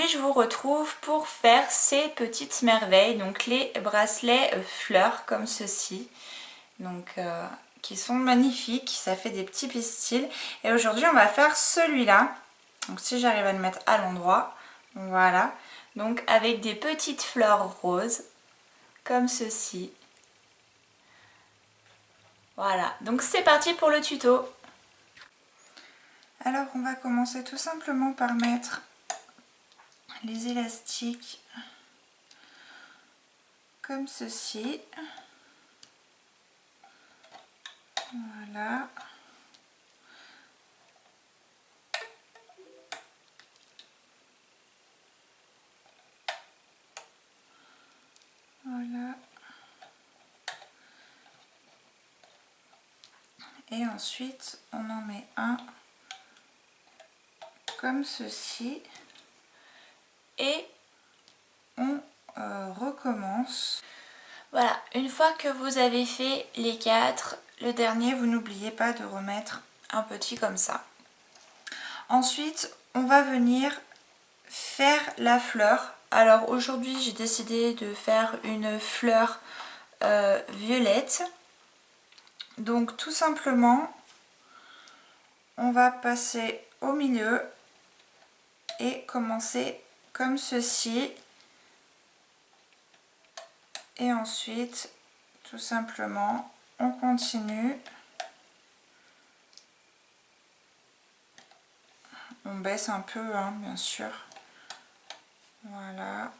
aujourd'hui je vous retrouve pour faire ces petites merveilles, donc les bracelets fleurs comme ceci, donc qui sont magnifiques, ça fait des petits pistils. Et aujourd'hui on va faire celui-là, donc si j'arrive à le mettre à l'endroit, voilà, donc avec des petites fleurs roses comme ceci. Voilà, donc c'est parti pour le tuto. Alors on va commencer tout simplement par mettre les élastiques comme ceci. Voilà. Voilà. Et ensuite on en met un comme ceci. Et on recommence. Voilà, une fois que vous avez fait les 4, le dernier, vous n'oubliez pas de remettre un petit comme ça. Ensuite, on va venir faire la fleur. Alors aujourd'hui, j'ai décidé de faire une fleur violette. Donc tout simplement, on va passer au milieu et commencer comme ceci. Et ensuite, tout simplement, on continue. On baisse un peu, hein, bien sûr. Voilà.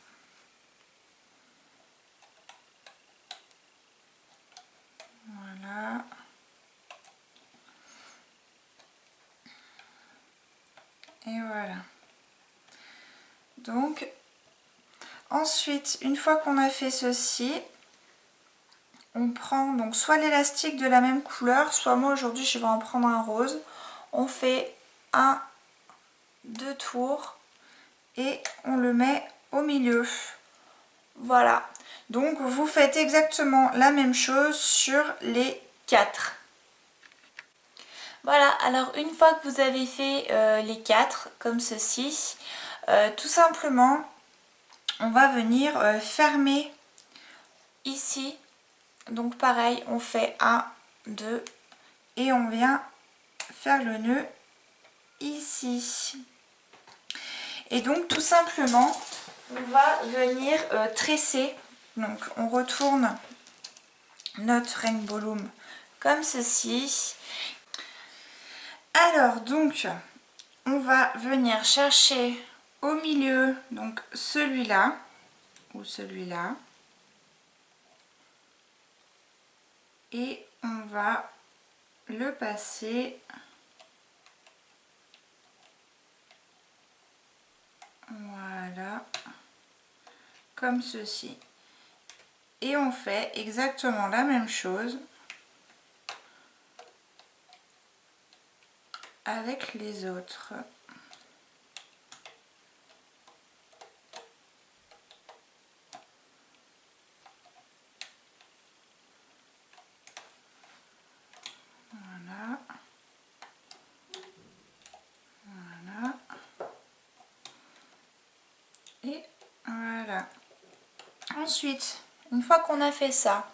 Voilà. Et voilà. Donc, ensuite, une fois qu'on a fait ceci, on prend donc soit l'élastique de la même couleur, soit moi aujourd'hui je vais en prendre un rose. On fait 2 tours et on le met au milieu. Voilà. Donc vous faites exactement la même chose sur les 4. Voilà, alors une fois que vous avez fait les 4 comme ceci, tout simplement on va venir fermer ici. Donc pareil, on fait 1, 2 et on vient faire le nœud ici. Et donc tout simplement on va venir tresser. Donc on retourne notre rainbow loom comme ceci. Alors donc on va venir chercher au milieu donc celui-là ou celui-là et on va le passer voilà comme ceci et on fait exactement la même chose avec les autres. Voilà. Voilà. Et voilà. Ensuite, une fois qu'on a fait ça,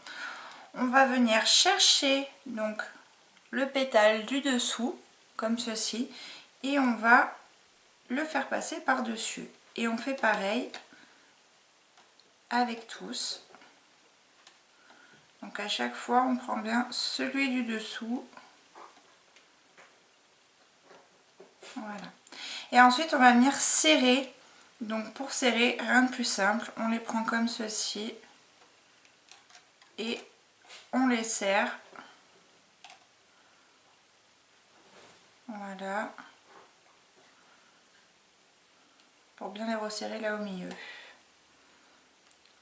on va venir chercher donc le pétale du dessous comme ceci et on va le faire passer par dessus et on fait pareil avec tous. Donc à chaque fois on prend bien celui du dessous, voilà, et ensuite on va venir serrer. Donc pour serrer, rien de plus simple, on les prend comme ceci et on les serre, voilà, pour bien les resserrer là au milieu.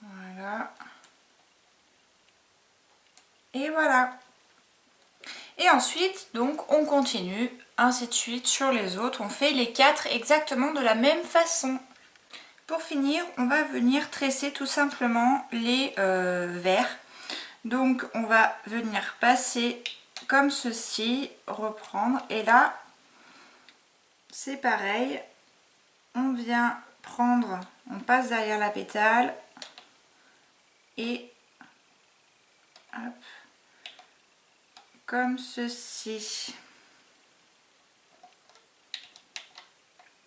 Voilà. Et voilà. Et ensuite, donc, on continue, ainsi de suite sur les autres. On fait les 4 exactement de la même façon. Pour finir, on va venir tresser tout simplement les verts. Donc, on va venir passer comme ceci, reprendre. Et là, c'est pareil. On vient prendre, on passe derrière la pétale et hop, comme ceci.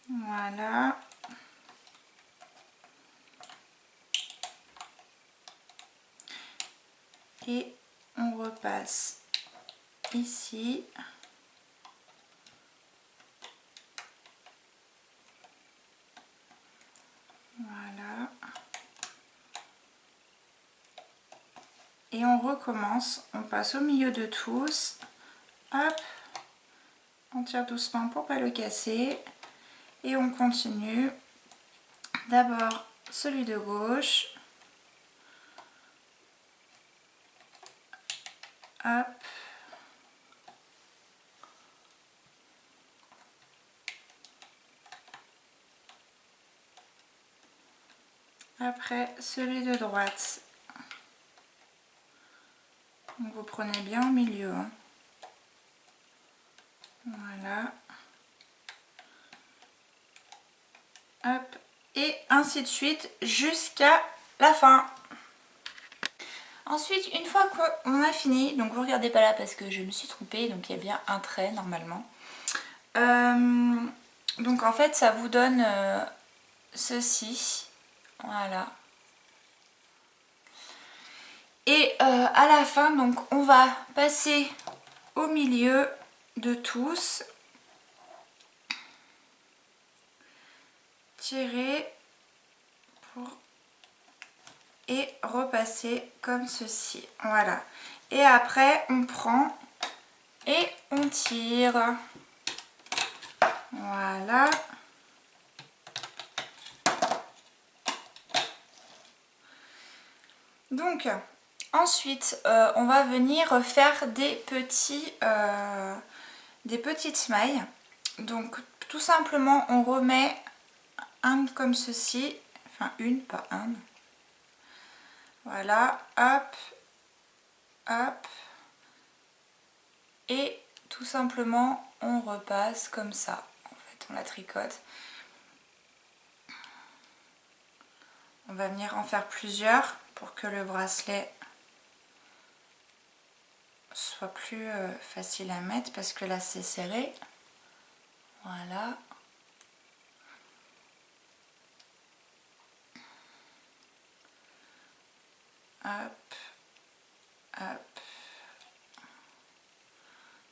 Voilà. Et on repasse ici. Voilà. Et on recommence, on passe au milieu de tous. Hop, on tire doucement pour pas le casser. Et on continue. D'abord celui de gauche. Hop. Après celui de droite. Donc vous prenez bien au milieu. Hein. Voilà. Hop. Et ainsi de suite jusqu'à la fin. Ensuite, une fois qu'on a fini, donc vous regardez pas là parce que je me suis trompée, donc il y a bien un trait normalement. Donc en fait ça vous donne ceci. Voilà. Et à la fin, donc on va passer au milieu de tous. Tirer pour... et repasser comme ceci. Voilà. Et après on prend et on tire. Voilà. Donc ensuite on va venir faire des petites mailles. Donc tout simplement on remet un comme ceci, enfin une, pas un. Voilà, hop, hop. Et tout simplement on repasse comme ça. En fait on la tricote. On va venir en faire plusieurs pour que le bracelet soit plus facile à mettre parce que là c'est serré. Voilà. Hop, hop.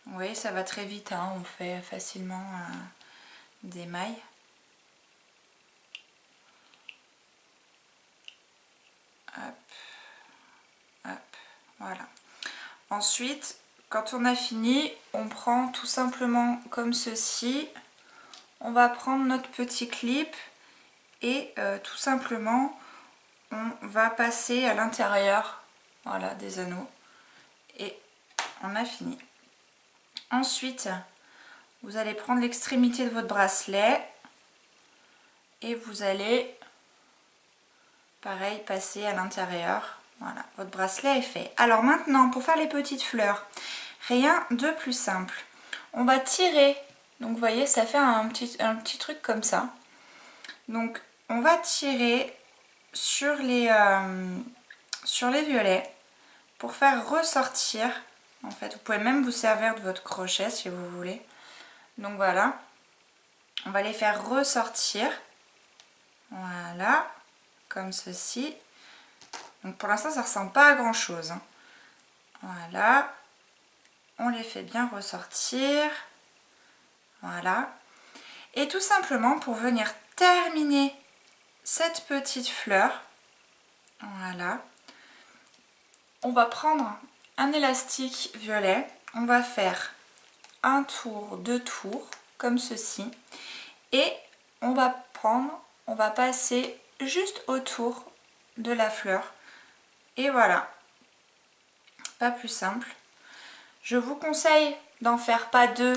Vous voyez, ça va très vite, hein, on fait facilement des mailles. Hop, hop, voilà. Ensuite, quand on a fini, on prend tout simplement comme ceci. On va prendre notre petit clip et tout simplement, on va passer à l'intérieur, voilà, des anneaux. Et on a fini. Ensuite, vous allez prendre l'extrémité de votre bracelet et vous allez, pareil, passer à l'intérieur. Voilà, votre bracelet est fait. Alors maintenant, pour faire les petites fleurs, rien de plus simple. On va tirer, donc vous voyez, ça fait un petit truc comme ça. Donc, on va tirer sur les violets pour faire ressortir. En fait, vous pouvez même vous servir de votre crochet si vous voulez. Donc voilà, on va les faire ressortir. Voilà, comme ceci. Donc pour l'instant, ça ne ressemble pas à grand chose. Hein. Voilà, on les fait bien ressortir. Voilà. Et tout simplement, pour venir terminer cette petite fleur, voilà, on va prendre un élastique violet. On va faire un tour, deux tours, comme ceci. Et on va prendre, on va passer juste autour de la fleur. Et voilà, pas plus simple. Je vous conseille d'en faire pas deux,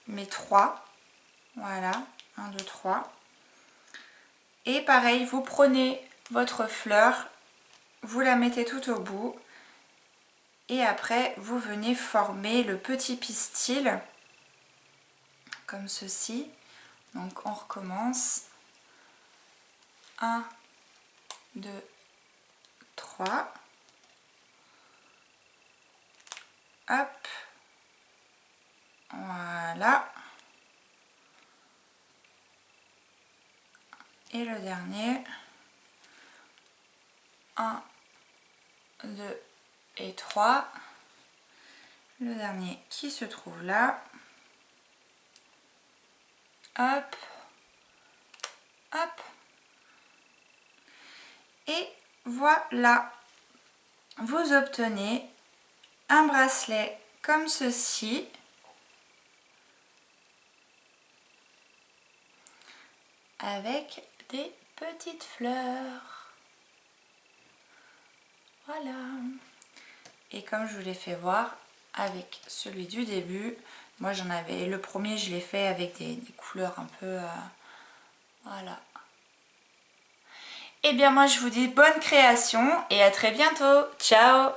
mais trois. Voilà, 1, 2, 3. Et pareil, vous prenez votre fleur, vous la mettez tout au bout. Et après, vous venez former le petit pistil, comme ceci. Donc on recommence. 1, 2, 3. Hop. Voilà. Et le dernier. 1, 2 et 3. Le dernier qui se trouve là. Hop. Hop. Et voilà. Vous obtenez un bracelet comme ceci. Avec des petites fleurs. Voilà. Et comme je vous l'ai fait voir avec celui du début, moi j'en avais, le premier je l'ai fait avec des couleurs un peu... voilà. Et bien moi je vous dis bonne création et à très bientôt. Ciao!